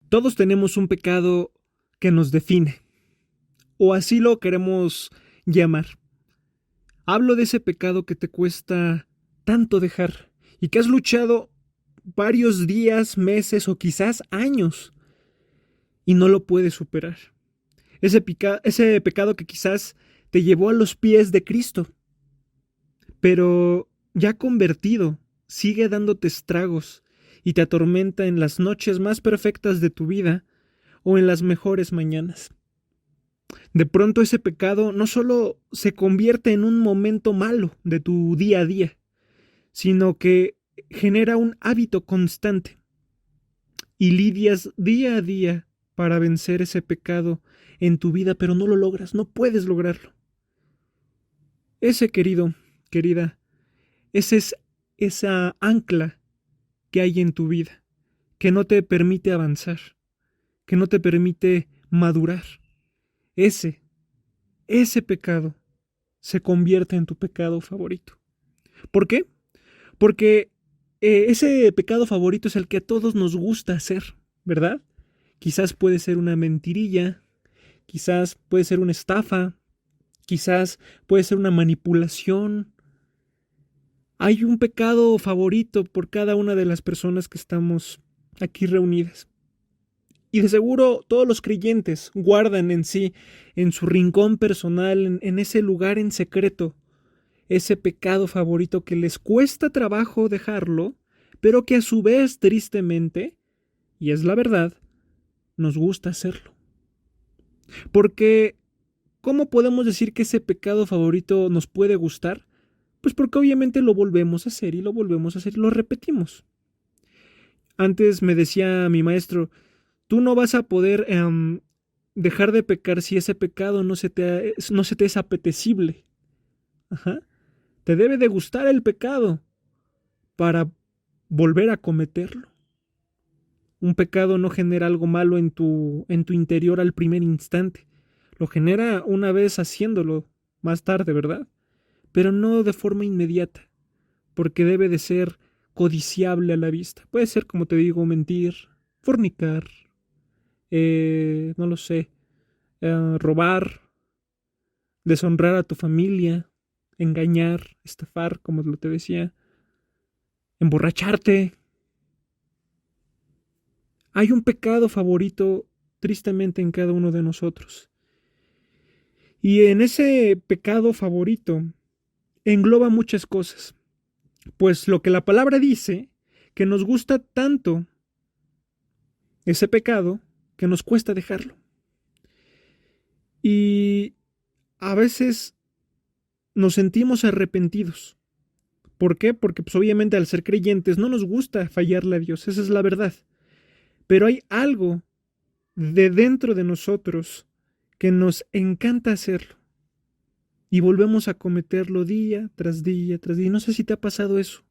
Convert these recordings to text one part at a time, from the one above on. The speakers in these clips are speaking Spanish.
Todos tenemos un pecado que nos define, o así lo queremos llamar. Hablo de ese pecado que te cuesta tanto dejar y que has luchado varios días, meses o quizás años y no lo puedes superar. Ese pecado que quizás te llevó a los pies de Cristo, pero ya convertido, sigue dándote estragos y te atormenta en las noches más perfectas de tu vida o en las mejores mañanas. De pronto ese pecado no solo se convierte en un momento malo de tu día a día, sino que genera un hábito constante y lidias día a día para vencer ese pecado en tu vida, pero no lo logras, no puedes lograrlo. Ese querido, querida, esa es esa ancla que hay en tu vida, que no te permite avanzar, que no te permite madurar. Ese, ese pecado se convierte en tu pecado favorito. ¿Por qué? Porque ese pecado favorito es el que a todos nos gusta hacer, ¿verdad? Quizás puede ser una mentirilla, quizás puede ser una estafa, quizás puede ser una manipulación. Hay un pecado favorito por cada una de las personas que estamos aquí reunidas. Y de seguro todos los creyentes guardan en sí, en su rincón personal, en ese lugar en secreto, ese pecado favorito que les cuesta trabajo dejarlo, pero que a su vez, tristemente, y es la verdad, nos gusta hacerlo. Porque, ¿cómo podemos decir que ese pecado favorito nos puede gustar? Pues porque obviamente lo volvemos a hacer y lo volvemos a hacer y lo repetimos. Antes me decía mi maestro, tú no vas a poder dejar de pecar si ese pecado no se te es apetecible. Ajá. Te debe de gustar el pecado para volver a cometerlo. Un pecado no genera algo malo en tu interior al primer instante. Lo genera una vez haciéndolo más tarde, ¿verdad? Pero no de forma inmediata, porque debe de ser codiciable a la vista. Puede ser, como te digo, mentir, fornicar, no lo sé, robar, deshonrar a tu familia, engañar, estafar, como lo te decía, emborracharte. Hay un pecado favorito tristemente en cada uno de nosotros. Y en ese pecado favorito engloba muchas cosas. Pues lo que la palabra dice, que nos gusta tanto ese pecado que nos cuesta dejarlo. Y a veces nos sentimos arrepentidos. ¿Por qué? Porque pues obviamente al ser creyentes no nos gusta fallarle a Dios, esa es la verdad. Pero hay algo de dentro de nosotros que nos encanta hacerlo. Y volvemos a cometerlo día tras día tras día. No sé si te ha pasado eso.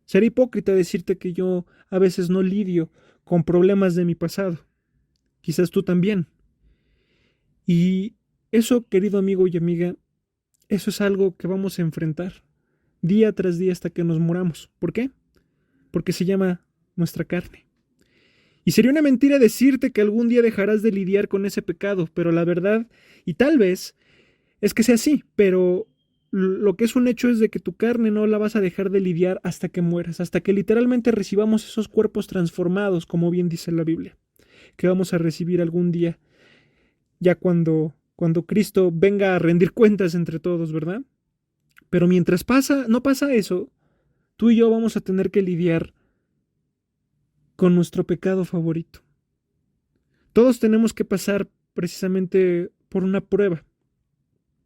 Será hipócrita decirte que yo a veces no lidio con problemas de mi pasado. Quizás tú también. Y eso, querido amigo y amiga, eso es algo que vamos a enfrentar día tras día hasta que nos muramos. ¿Por qué? Porque se llama nuestra carne. Y sería una mentira decirte que algún día dejarás de lidiar con ese pecado, pero la verdad, y tal vez, es que sea así, pero lo que es un hecho es de que tu carne no la vas a dejar de lidiar hasta que mueras, hasta que literalmente recibamos esos cuerpos transformados, como bien dice la Biblia, que vamos a recibir algún día, ya cuando Cristo venga a rendir cuentas entre todos, ¿verdad? Pero mientras no pasa eso, tú y yo vamos a tener que lidiar con nuestro pecado favorito. Todos tenemos que pasar precisamente por una prueba.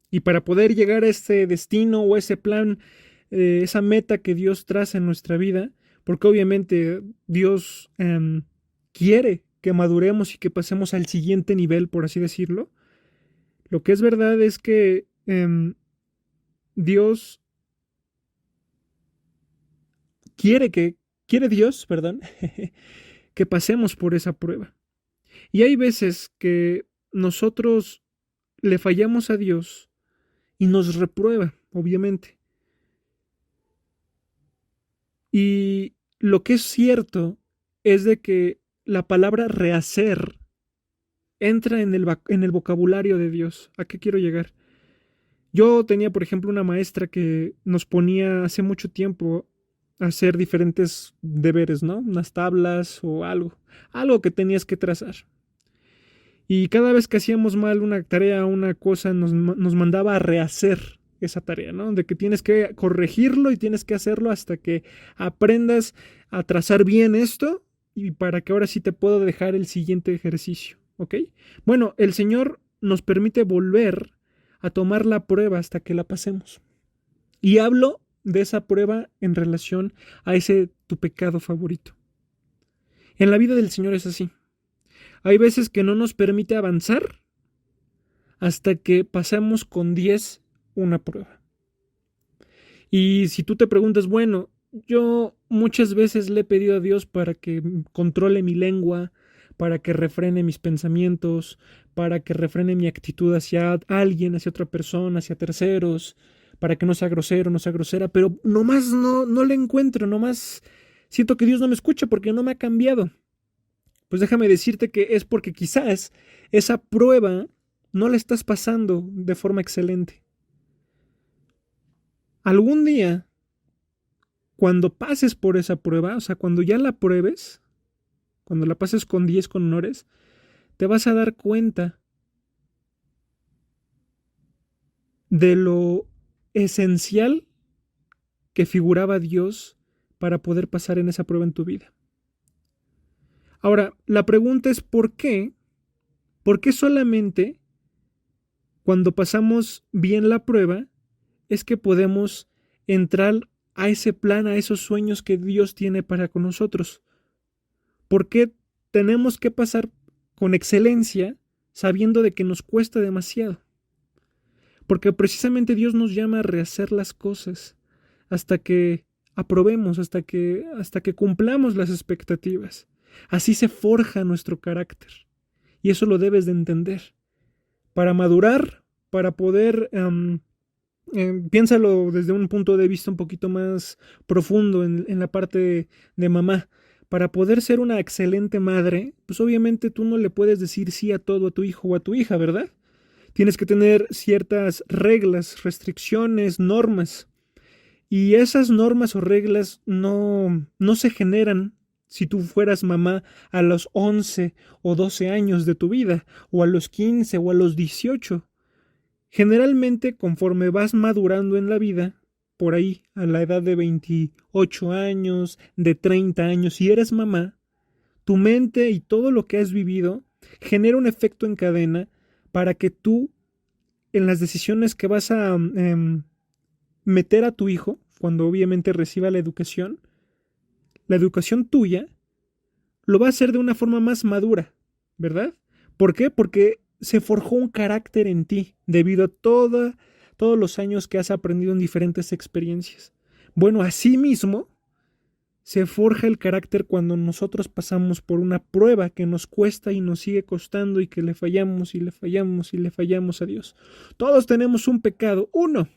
Y para poder llegar a ese destino o ese plan, esa meta que Dios traza en nuestra vida, porque obviamente Dios quiere que maduremos y que pasemos al siguiente nivel, por así decirlo, lo que es verdad es que Dios quiere Dios, perdón, que pasemos por esa prueba. Y hay veces que nosotros le fallamos a Dios y nos reprueba, obviamente. Y lo que es cierto es de que la palabra rehacer entra en el vocabulario de Dios. ¿A qué quiero llegar? Yo tenía, por ejemplo, una maestra que nos ponía hace mucho tiempo a hacer diferentes deberes, ¿no? Unas tablas o algo que tenías que trazar. Y cada vez que hacíamos mal una tarea, una cosa, nos mandaba a rehacer esa tarea, ¿no? De que tienes que corregirlo y tienes que hacerlo hasta que aprendas a trazar bien esto y para que ahora sí te puedo dejar el siguiente ejercicio, ¿ok? Bueno, el Señor nos permite volver a tomar la prueba hasta que la pasemos. Y hablo de esa prueba en relación a ese tu pecado favorito. En la vida del Señor es así. Hay veces que no nos permite avanzar hasta que pasamos con 10 una prueba. Y si tú te preguntas, bueno, yo muchas veces le he pedido a Dios para que controle mi lengua, para que refrene mis pensamientos, para que refrene mi actitud hacia alguien, hacia otra persona, hacia terceros, para que no sea grosero, no sea grosera, pero nomás no le encuentro, nomás siento que Dios no me escucha porque no me ha cambiado. Pues déjame decirte que es porque quizás esa prueba no la estás pasando de forma excelente. Algún día, cuando pases por esa prueba, o sea, cuando ya la pruebes, cuando la pases con 10 con honores, te vas a dar cuenta de lo esencial que figuraba Dios para poder pasar en esa prueba en tu vida. Ahora, la pregunta es ¿por qué? ¿Por qué solamente cuando pasamos bien la prueba es que podemos entrar a ese plan, a esos sueños que Dios tiene para con nosotros? ¿Por qué tenemos que pasar con excelencia sabiendo de que nos cuesta demasiado? Porque precisamente Dios nos llama a rehacer las cosas hasta que aprobemos, hasta que cumplamos las expectativas. Así se forja nuestro carácter. Y eso lo debes de entender. Para madurar, para poder, piénsalo desde un punto de vista un poquito más profundo en la parte de mamá. Para poder ser una excelente madre, pues obviamente tú no le puedes decir sí a todo a tu hijo o a tu hija, ¿verdad? Tienes que tener ciertas reglas, restricciones, normas. Y esas normas o reglas no se generan si tú fueras mamá a los 11 o 12 años de tu vida, o a los 15 o a los 18. Generalmente, conforme vas madurando en la vida, por ahí, a la edad de 28 años, de 30 años, si eres mamá, tu mente y todo lo que has vivido genera un efecto en cadena para que tú, en las decisiones que vas a meter a tu hijo, cuando obviamente reciba la educación tuya, lo va a hacer de una forma más madura, ¿verdad? ¿Por qué? Porque se forjó un carácter en ti debido a todos los años que has aprendido en diferentes experiencias. Bueno, asimismo, se forja el carácter cuando nosotros pasamos por una prueba que nos cuesta y nos sigue costando y que le fallamos y le fallamos y le fallamos a Dios. Todos tenemos un pecado, uno,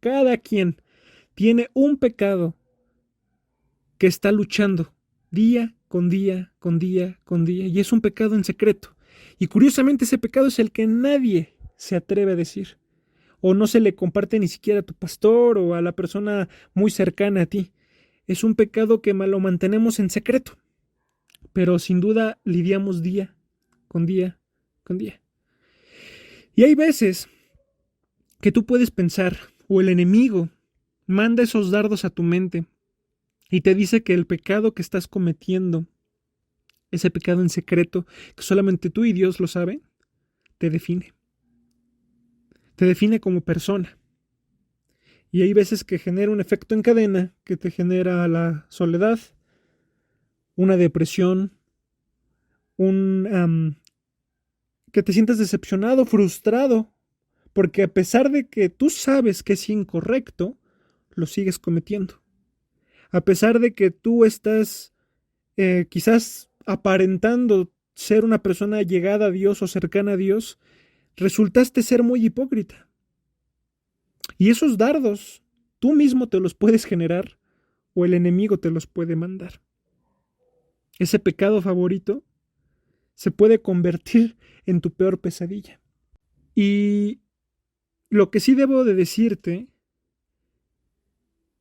cada quien tiene un pecado que está luchando día con día, con día, con día, y es un pecado en secreto. Y curiosamente ese pecado es el que nadie se atreve a decir, o no se le comparte ni siquiera a tu pastor o a la persona muy cercana a ti. Es un pecado que lo mantenemos en secreto, pero sin duda lidiamos día con día con día. Y hay veces que tú puedes pensar, o el enemigo manda esos dardos a tu mente y te dice que el pecado que estás cometiendo, ese pecado en secreto, que solamente tú y Dios lo saben, te define. Te define como persona. Y hay veces que genera un efecto en cadena que te genera la soledad, una depresión, que te sientas decepcionado, frustrado, porque a pesar de que tú sabes que es incorrecto, lo sigues cometiendo. A pesar de que tú estás quizás aparentando ser una persona llegada a Dios o cercana a Dios, resultaste ser muy hipócrita. Y esos dardos, tú mismo te los puedes generar o el enemigo te los puede mandar. ese pecado favorito se puede convertir en tu peor pesadilla. Y lo que sí debo de decirte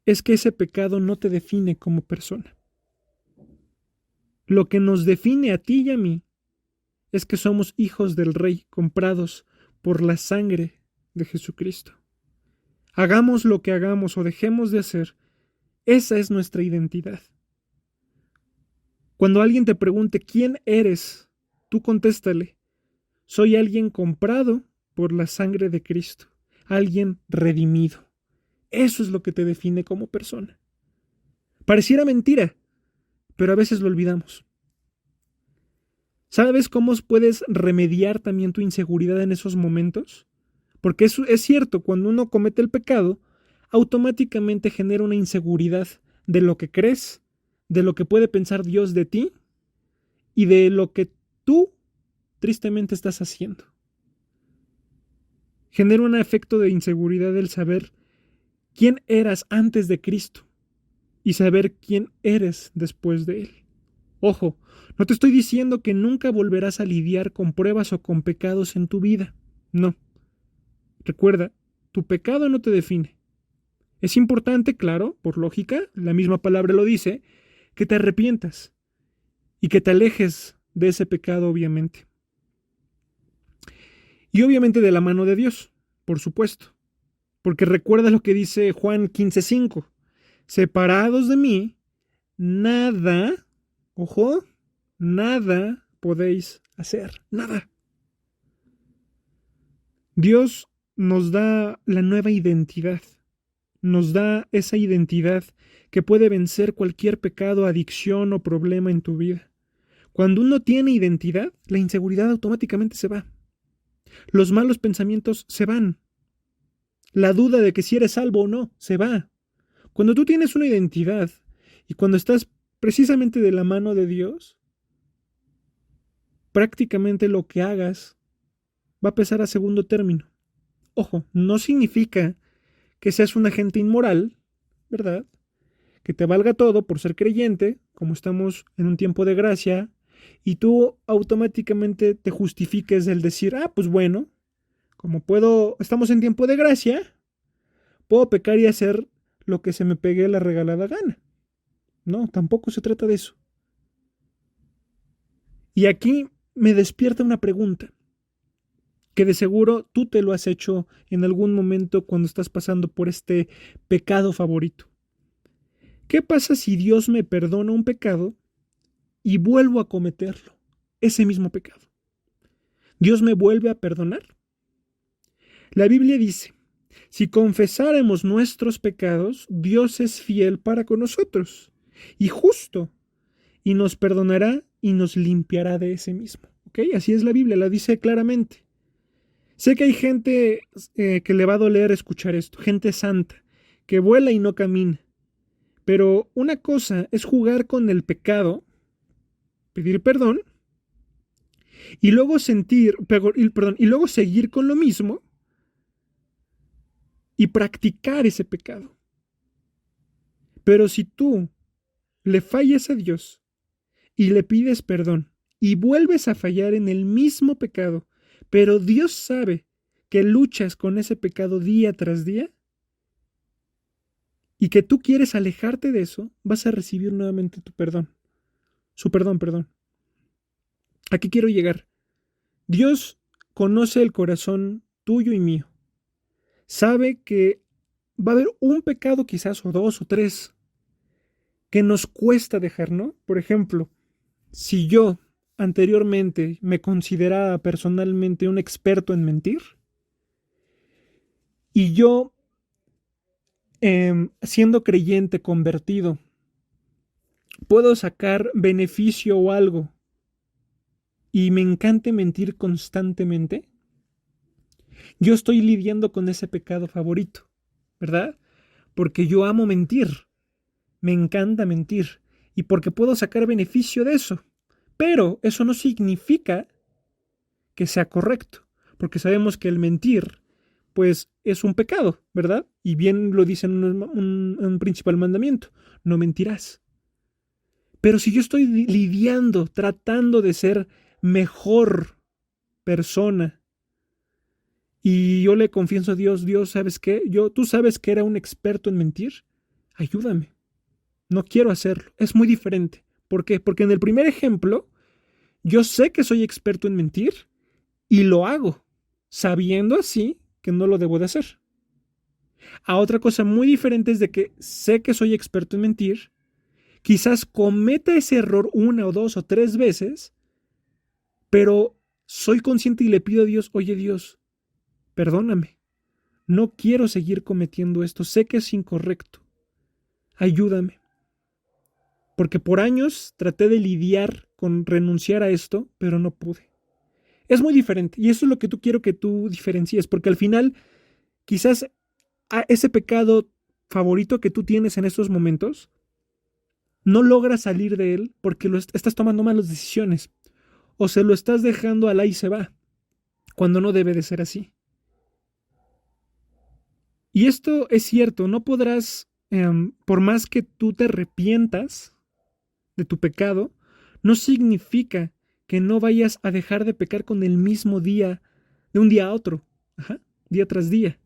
es que ese pecado no te define como persona. Lo que nos define a ti y a mí es que somos hijos del Rey, comprados por la sangre de Jesucristo. Hagamos lo que hagamos o dejemos de hacer, esa es nuestra identidad. Cuando alguien te pregunte quién eres, tú contéstale: soy alguien comprado por la sangre de Cristo, alguien redimido. Eso es lo que te define como persona. Pareciera mentira, pero a veces lo olvidamos. ¿Sabes cómo puedes remediar también tu inseguridad en esos momentos? Porque eso es cierto, cuando uno comete el pecado, automáticamente genera una inseguridad de lo que crees, de lo que puede pensar Dios de ti y de lo que tú tristemente estás haciendo. Genera un efecto de inseguridad el saber quién eras antes de Cristo y saber quién eres después de Él. Ojo, no te estoy diciendo que nunca volverás a lidiar con pruebas o con pecados en tu vida. No. Recuerda, tu pecado no te define. Es importante, claro, por lógica, la misma palabra lo dice, que te arrepientas y que te alejes de ese pecado, obviamente. Y obviamente de la mano de Dios, por supuesto. Porque recuerda lo que dice Juan 15:5. Separados de mí, nada, ojo, nada podéis hacer. Nada. Dios nos da la nueva identidad. Nos da esa identidad que puede vencer cualquier pecado, adicción o problema en tu vida. Cuando uno tiene identidad, la inseguridad automáticamente se va. Los malos pensamientos se van. La duda de que si eres salvo o no, se va. Cuando tú tienes una identidad y cuando estás precisamente de la mano de Dios, prácticamente lo que hagas va a pasar a segundo término. Ojo, no significa que seas un agente inmoral, ¿verdad? Que te valga todo por ser creyente, como estamos en un tiempo de gracia, y tú automáticamente te justifiques el decir, pues bueno, como estamos en tiempo de gracia, puedo pecar y hacer lo que se me pegue la regalada gana. No, tampoco se trata de eso. Y aquí me despierta una pregunta, que de seguro tú te lo has hecho en algún momento cuando estás pasando por este pecado favorito. ¿Qué pasa si Dios me perdona un pecado y vuelvo a cometerlo, ese mismo pecado? ¿Dios me vuelve a perdonar? La Biblia dice, si confesáramos nuestros pecados, Dios es fiel para con nosotros y justo, y nos perdonará y nos limpiará de ese mismo. ¿Ok? Así es la Biblia, la dice claramente. Sé que hay gente que le va a doler escuchar esto, gente santa, que vuela y no camina. Pero una cosa es jugar con el pecado, pedir perdón, y luego y luego seguir con lo mismo y practicar ese pecado. Pero si tú le fallas a Dios y le pides perdón y vuelves a fallar en el mismo pecado, pero Dios sabe que luchas con ese pecado día tras día y que tú quieres alejarte de eso, vas a recibir nuevamente tu perdón. Su perdón. ¿A qué quiero llegar? Dios conoce el corazón tuyo y mío. Sabe que va a haber un pecado quizás, o dos o tres, que nos cuesta dejar, ¿no? Por ejemplo, si yo anteriormente me consideraba personalmente un experto en mentir, y yo, siendo creyente, convertido, puedo sacar beneficio o algo, y me encanta mentir constantemente, yo estoy lidiando con ese pecado favorito, ¿verdad? Porque yo amo mentir, me encanta mentir, y porque puedo sacar beneficio de eso. Pero eso no significa que sea correcto, porque sabemos que el mentir, pues, es un pecado, ¿verdad? Y bien lo dice en un principal mandamiento, no mentirás. Pero si yo estoy lidiando, tratando de ser mejor persona, y yo le confieso a Dios, Dios, ¿sabes qué? Tú sabes que era un experto en mentir. Ayúdame. No quiero hacerlo. Es muy diferente. ¿Por qué? Porque en el primer ejemplo, yo sé que soy experto en mentir y lo hago, sabiendo así que no lo debo de hacer. A otra cosa muy diferente es de que sé que soy experto en mentir, quizás cometa ese error una o dos o tres veces, pero soy consciente y le pido a Dios, oye Dios, perdóname, no quiero seguir cometiendo esto, sé que es incorrecto, ayúdame. Porque por años traté de lidiar con renunciar a esto, pero no pude. Es muy diferente y eso es lo que quiero que tú diferencies, porque al final quizás ese pecado favorito que tú tienes en estos momentos, no logras salir de él porque estás tomando malas decisiones o se lo estás dejando al ahí se va, cuando no debe de ser así. Y esto es cierto, no podrás, por más que tú te arrepientas de tu pecado, no significa que no vayas a dejar de pecar con el mismo día, de un día a otro, día tras día.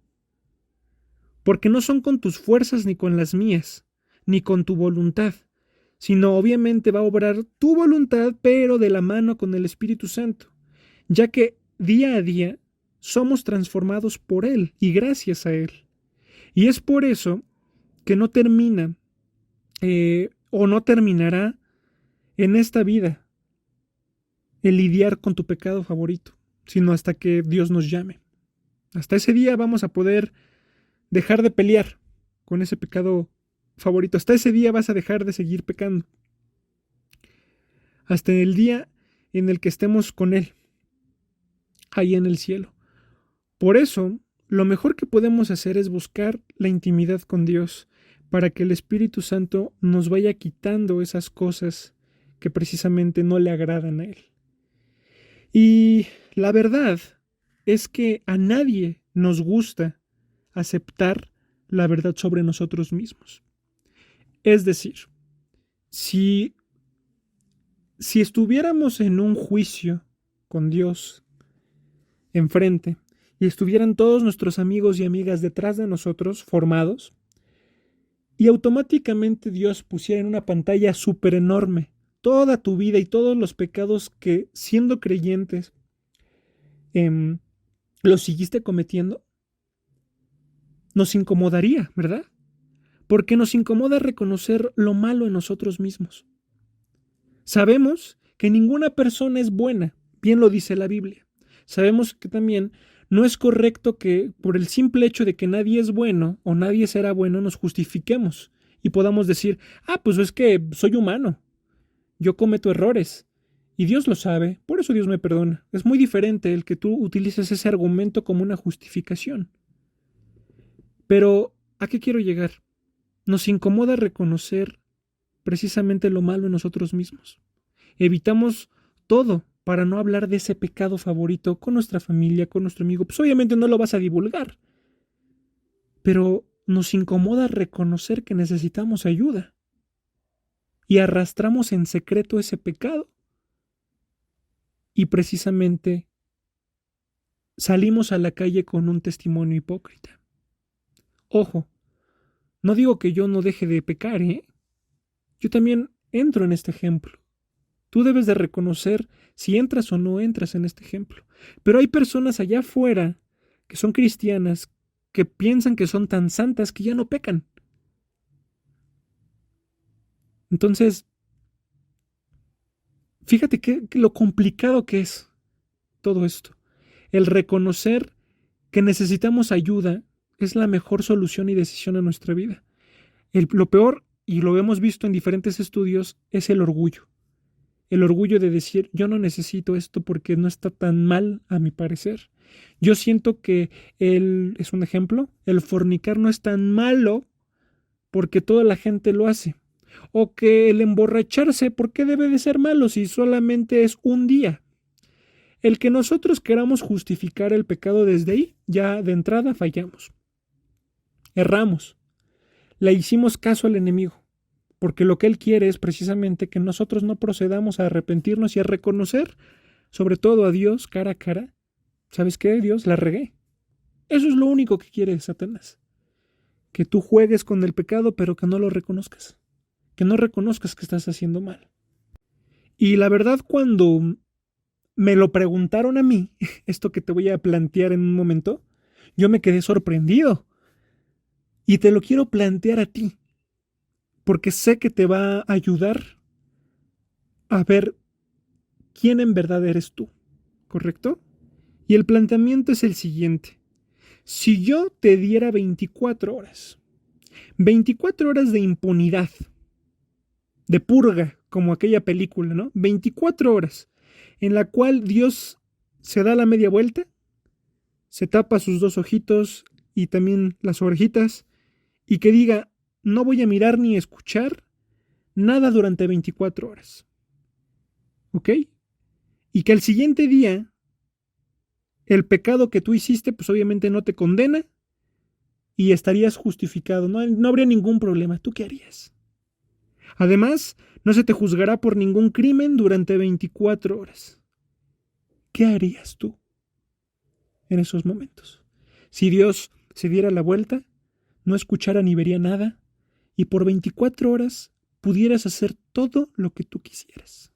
Porque no son con tus fuerzas ni con las mías, ni con tu voluntad, sino obviamente va a obrar tu voluntad, pero de la mano con el Espíritu Santo, ya que día a día somos transformados por Él y gracias a Él. Y es por eso que no termina o no terminará en esta vida el lidiar con tu pecado favorito, sino hasta que Dios nos llame. Hasta ese día vamos a poder dejar de pelear con ese pecado favorito. Hasta ese día vas a dejar de seguir pecando. Hasta el día en el que estemos con Él, ahí en el cielo. Por eso, lo mejor que podemos hacer es buscar la intimidad con Dios, para que el Espíritu Santo nos vaya quitando esas cosas que precisamente no le agradan a Él. Y la verdad es que a nadie nos gusta aceptar la verdad sobre nosotros mismos. Es decir, si estuviéramos en un juicio con Dios enfrente y estuvieran todos nuestros amigos y amigas detrás de nosotros formados, y automáticamente Dios pusiera en una pantalla súper enorme toda tu vida y todos los pecados que, siendo creyentes, los seguiste cometiendo, nos incomodaría, ¿verdad? Porque nos incomoda reconocer lo malo en nosotros mismos. Sabemos que ninguna persona es buena, bien lo dice la Biblia. Sabemos que también no es correcto que por el simple hecho de que nadie es bueno o nadie será bueno nos justifiquemos y podamos decir, pues es que soy humano, yo cometo errores y Dios lo sabe, por eso Dios me perdona. Es muy diferente el que tú utilices ese argumento como una justificación. Pero, ¿a qué quiero llegar? Nos incomoda reconocer precisamente lo malo en nosotros mismos. Evitamos todo para no hablar de ese pecado favorito con nuestra familia, con nuestro amigo. Pues obviamente no lo vas a divulgar. Pero nos incomoda reconocer que necesitamos ayuda. Y arrastramos en secreto ese pecado. Y precisamente salimos a la calle con un testimonio hipócrita. Ojo, no digo que yo no deje de pecar, ¿eh? Yo también entro en este ejemplo. Tú debes de reconocer si entras o no entras en este ejemplo. Pero hay personas allá afuera que son cristianas que piensan que son tan santas que ya no pecan. Entonces, fíjate que lo complicado que es todo esto. El reconocer que necesitamos ayuda es la mejor solución y decisión a nuestra vida. Lo peor, y lo hemos visto en diferentes estudios, es el orgullo. El orgullo de decir, yo no necesito esto porque no está tan mal a mi parecer. Yo siento que es un ejemplo, el fornicar no es tan malo porque toda la gente lo hace. O que el emborracharse, ¿por qué debe de ser malo si solamente es un día? El que nosotros queramos justificar el pecado desde ahí, ya de entrada fallamos. Erramos. Le hicimos caso al enemigo. porque lo que Él quiere es precisamente que nosotros no procedamos a arrepentirnos y a reconocer, sobre todo a Dios cara a cara. ¿Sabes qué, Dios? La regué. Eso es lo único que quiere Satanás. Que tú juegues con el pecado, pero que no lo reconozcas. Que no reconozcas que estás haciendo mal. Y la verdad, cuando me lo preguntaron a mí, esto que te voy a plantear en un momento, yo me quedé sorprendido. Y te lo quiero plantear a ti, porque sé que te va a ayudar a ver quién en verdad eres tú, ¿correcto? Y el planteamiento es el siguiente. Si yo te diera 24 horas de impunidad, de purga, como aquella película, ¿no? 24 horas, en la cual Dios se da la media vuelta, se tapa sus dos ojitos y también las orejitas, y que diga, no voy a mirar ni escuchar nada durante 24 horas. ¿Ok? Y que al siguiente día, el pecado que tú hiciste, pues obviamente no te condena y estarías justificado. No habría ningún problema. ¿Tú qué harías? Además, no se te juzgará por ningún crimen durante 24 horas. ¿Qué harías tú en esos momentos? Si Dios se diera la vuelta, no escuchara ni vería nada, y por 24 horas pudieras hacer todo lo que tú quisieras.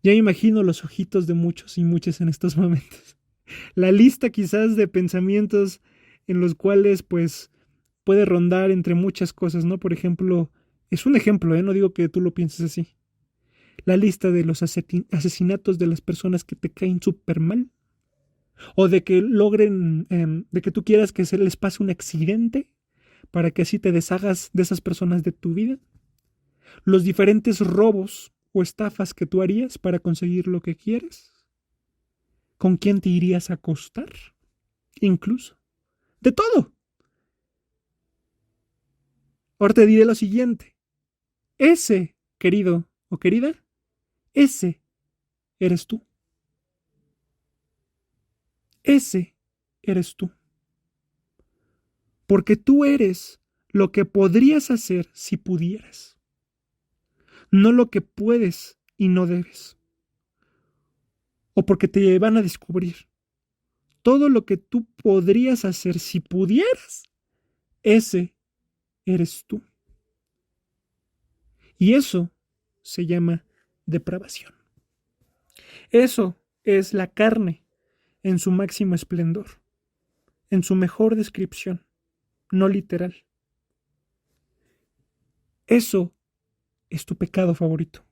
Ya me imagino los ojitos de muchos y muchas en estos momentos. La lista quizás de pensamientos en los cuales pues puede rondar entre muchas cosas, ¿no? Por ejemplo, es un ejemplo, ¿eh? No digo que tú lo pienses así. La lista de los asesinatos de las personas que te caen súper mal. O de que logren, de que tú quieras que se les pase un accidente para que así te deshagas de esas personas de tu vida. Los diferentes robos o estafas que tú harías para conseguir lo que quieres. ¿Con quién te irías a acostar? Incluso. De todo. Ahora te diré lo siguiente. Ese, querido o querida, ese eres tú. Ese eres tú. Porque tú eres lo que podrías hacer si pudieras. No lo que puedes y no debes. O porque te van a descubrir. Todo lo que tú podrías hacer si pudieras, ese eres tú. Y eso se llama depravación. Eso es la carne en su máximo esplendor, en su mejor descripción, no literal. Eso es tu pecado favorito.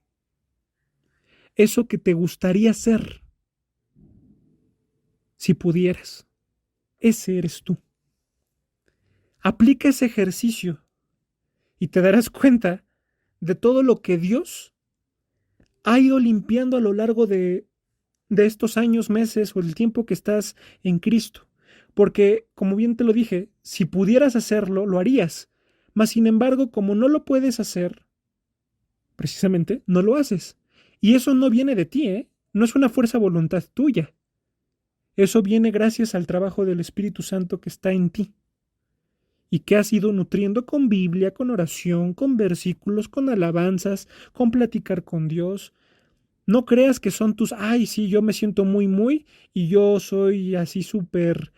Eso que te gustaría ser si pudieras. Ese eres tú. Aplica ese ejercicio y te darás cuenta de todo lo que Dios ha ido limpiando a lo largo de estos años, meses o el tiempo que estás en Cristo. Porque, como bien te lo dije, si pudieras hacerlo, lo harías. Mas, sin embargo, como no lo puedes hacer, precisamente, no lo haces. Y eso no viene de ti, ¿eh? No es una fuerza voluntad tuya. Eso viene gracias al trabajo del Espíritu Santo que está en ti y que has ido nutriendo con Biblia, con oración, con versículos, con alabanzas, con platicar con Dios. No creas que son tus, ay, sí, yo me siento muy, y yo soy así súper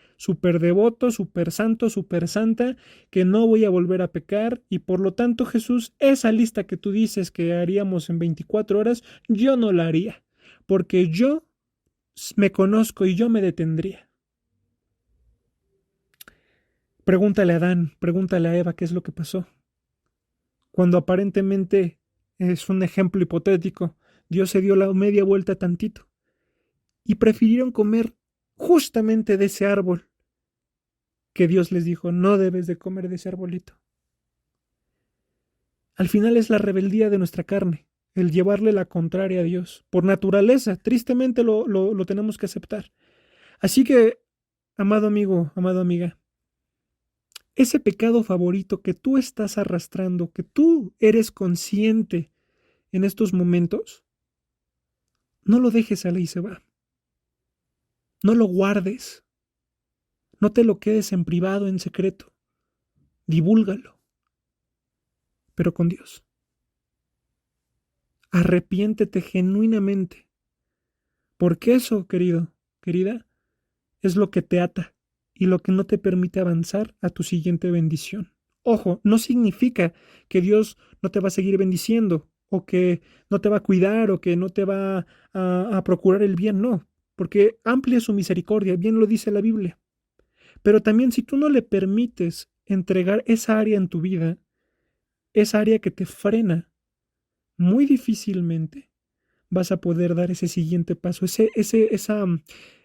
devoto, súper santo, súper santa, que no voy a volver a pecar, y por lo tanto, Jesús, esa lista que tú dices que haríamos en 24 horas, yo no la haría, porque yo me conozco y yo me detendría. Pregúntale a Adán, pregúntale a Eva qué es lo que pasó. Cuando aparentemente es un ejemplo hipotético, Dios se dio la media vuelta tantito y prefirieron comer justamente de ese árbol que Dios les dijo, no debes de comer de ese arbolito. Al final es la rebeldía de nuestra carne, el llevarle la contraria a Dios. Por naturaleza, tristemente lo tenemos que aceptar. Así que, amado amigo, amada amiga, ese pecado favorito que tú estás arrastrando, que tú eres consciente en estos momentos, no lo dejes a la y se va. No lo guardes. No te lo quedes en privado, en secreto. Divúlgalo. pero con Dios. Arrepiéntete genuinamente, porque eso, querido, querida, es lo que te ata y lo que no te permite avanzar a tu siguiente bendición. Ojo, no significa que Dios no te va a seguir bendiciendo o que no te va a cuidar o que no te va a procurar el bien, no, porque amplia su misericordia, bien lo dice la Biblia. Pero también si tú no le permites entregar esa área en tu vida, esa área que te frena, muy difícilmente vas a poder dar ese siguiente paso, ese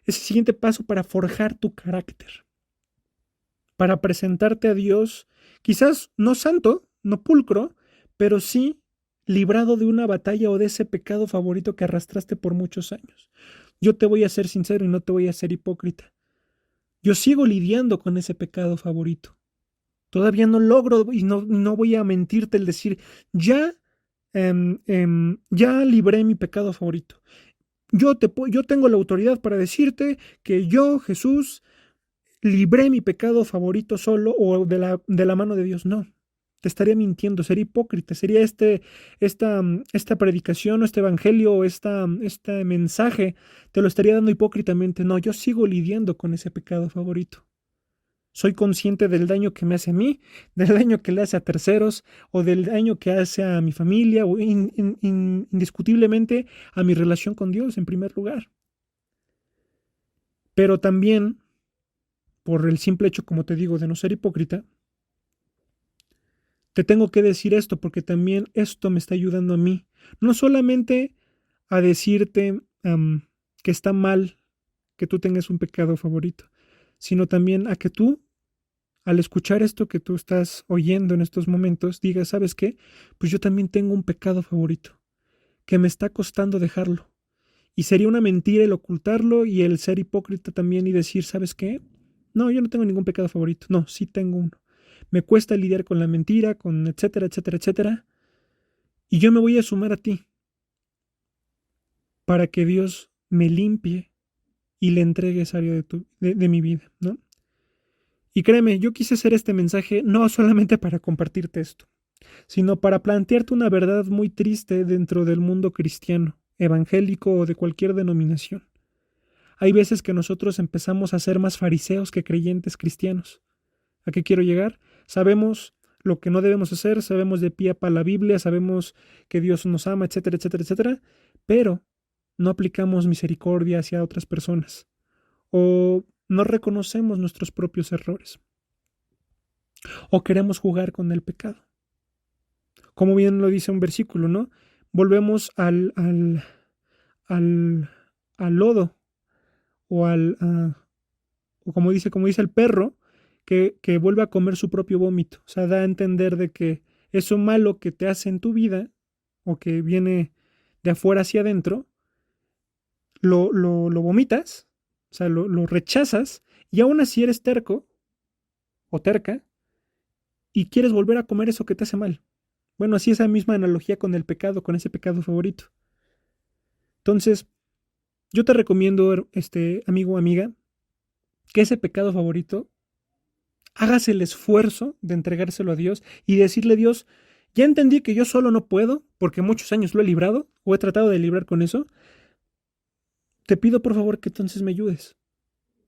siguiente paso para forjar tu carácter, para presentarte a Dios, quizás no santo, no pulcro, pero sí librado de una batalla o de ese pecado favorito que arrastraste por muchos años. Yo te voy a ser sincero y no te voy a ser hipócrita. Yo sigo lidiando con ese pecado favorito. Todavía no logro y no voy a mentirte el decir, ya, ya libré mi pecado favorito. Yo tengo la autoridad para decirte que yo, Jesús, libré mi pecado favorito solo o de la mano de Dios. No, te estaría mintiendo, sería hipócrita, sería esta predicación o este evangelio o este mensaje, te lo estaría dando hipócritamente. No, yo sigo lidiando con ese pecado favorito. Soy consciente del daño que me hace a mí, del daño que le hace a terceros o del daño que hace a mi familia o indiscutiblemente a mi relación con Dios en primer lugar. Pero también, por el simple hecho, como te digo, de no ser hipócrita, te tengo que decir esto porque también esto me está ayudando a mí. No solamente a decirte que está mal que tú tengas un pecado favorito, sino también a que tú, al escuchar esto que tú estás oyendo en estos momentos, digas, ¿sabes qué? Pues yo también tengo un pecado favorito, que me está costando dejarlo. Y sería una mentira el ocultarlo y el ser hipócrita también y decir, ¿sabes qué? No, yo no tengo ningún pecado favorito. No, sí tengo uno. Me cuesta lidiar con la mentira, con etcétera, etcétera, etcétera. Y yo me voy a sumar a ti para que Dios me limpie y le entregue esa área de mi vida, ¿no? Y créeme, yo quise hacer este mensaje no solamente para compartirte esto, sino para plantearte una verdad muy triste dentro del mundo cristiano, evangélico o de cualquier denominación. Hay veces que nosotros empezamos a ser más fariseos que creyentes cristianos. ¿A qué quiero llegar? Sabemos lo que no debemos hacer, sabemos de pie a pa la Biblia, sabemos que Dios nos ama, etcétera, etcétera, etcétera, pero no aplicamos misericordia hacia otras personas o no reconocemos nuestros propios errores o queremos jugar con el pecado. Como bien lo dice un versículo, ¿no? Volvemos al, al lodo o o como dice el perro, que vuelve a comer su propio vómito. O sea, da a entender de que eso malo que te hace en tu vida o que viene de afuera hacia adentro, lo vomitas, o sea, lo rechazas y aún así eres terco o terca y quieres volver a comer eso que te hace mal. Bueno, así esa misma analogía con el pecado, con ese pecado favorito. Entonces, yo te recomiendo, amigo o amiga, que ese pecado favorito hagas el esfuerzo de entregárselo a Dios y decirle a Dios, ya entendí que yo solo no puedo, porque muchos años lo he librado, o he tratado de librar con eso. Te pido por favor que entonces me ayudes.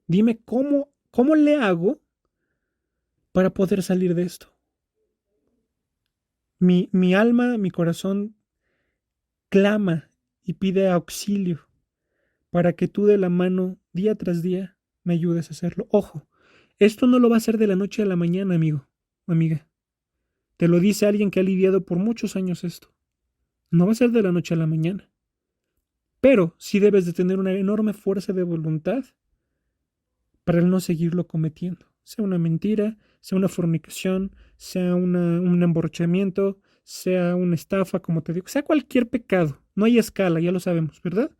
Dime cómo le hago para poder salir de esto. Mi alma, mi corazón clama y pide auxilio para que tú de la mano, día tras día, me ayudes a hacerlo. Ojo, esto no lo va a hacer de la noche a la mañana, amigo, amiga. Te lo dice alguien que ha lidiado por muchos años esto. No va a ser de la noche a la mañana. Pero sí debes de tener una enorme fuerza de voluntad para el no seguirlo cometiendo. Sea una mentira, sea una fornicación, sea un emborrachamiento, sea una estafa, como te digo, sea cualquier pecado. No hay escala, ya lo sabemos, ¿verdad?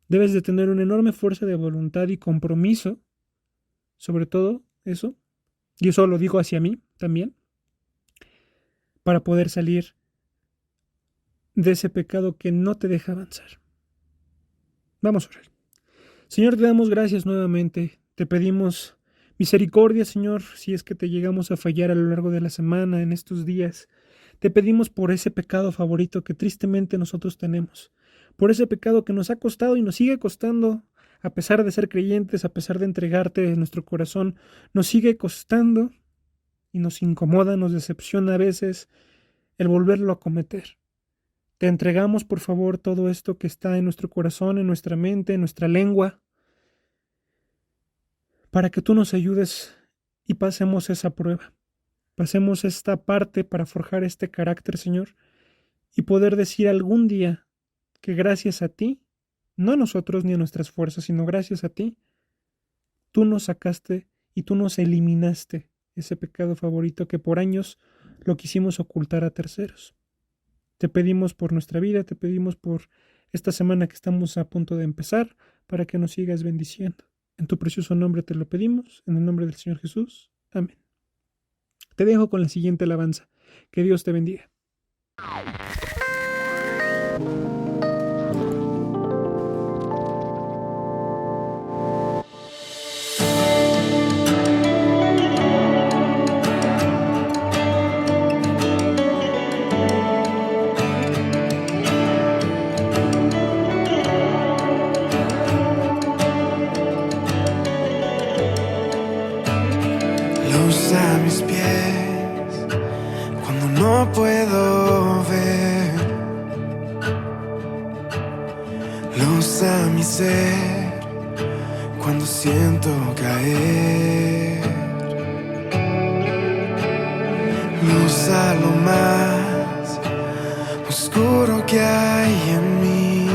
Debes de tener una enorme fuerza de voluntad y compromiso, sobre todo eso, y eso lo digo hacia mí también, para poder salir de ese pecado que no te deja avanzar. Vamos a orar. Señor, te damos gracias nuevamente. Te pedimos misericordia, Señor, si es que te llegamos a fallar a lo largo de la semana, en estos días. Te pedimos por ese pecado favorito que tristemente nosotros tenemos, por ese pecado que nos ha costado y nos sigue costando, a pesar de ser creyentes, a pesar de entregarte nuestro corazón, nos sigue costando y nos incomoda, nos decepciona a veces el volverlo a cometer. Te entregamos, por favor, todo esto que está en nuestro corazón, en nuestra mente, en nuestra lengua, para que tú nos ayudes y pasemos esa prueba. Pasemos esta parte para forjar este carácter, Señor, y poder decir algún día que gracias a ti, no a nosotros ni a nuestras fuerzas, sino gracias a ti, tú nos sacaste y tú nos eliminaste ese pecado favorito que por años lo quisimos ocultar a terceros. Te pedimos por nuestra vida, te pedimos por esta semana que estamos a punto de empezar, para que nos sigas bendiciendo. En tu precioso nombre te lo pedimos, en el nombre del Señor Jesús. Amén. Te dejo con la siguiente alabanza. Que Dios te bendiga. Luz a mis pies cuando no puedo ver, luz a mi ser cuando siento caer, luz a lo más oscuro que hay en mí.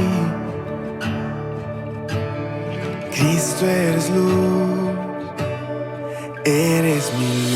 Cristo, eres luz, eres mi luz.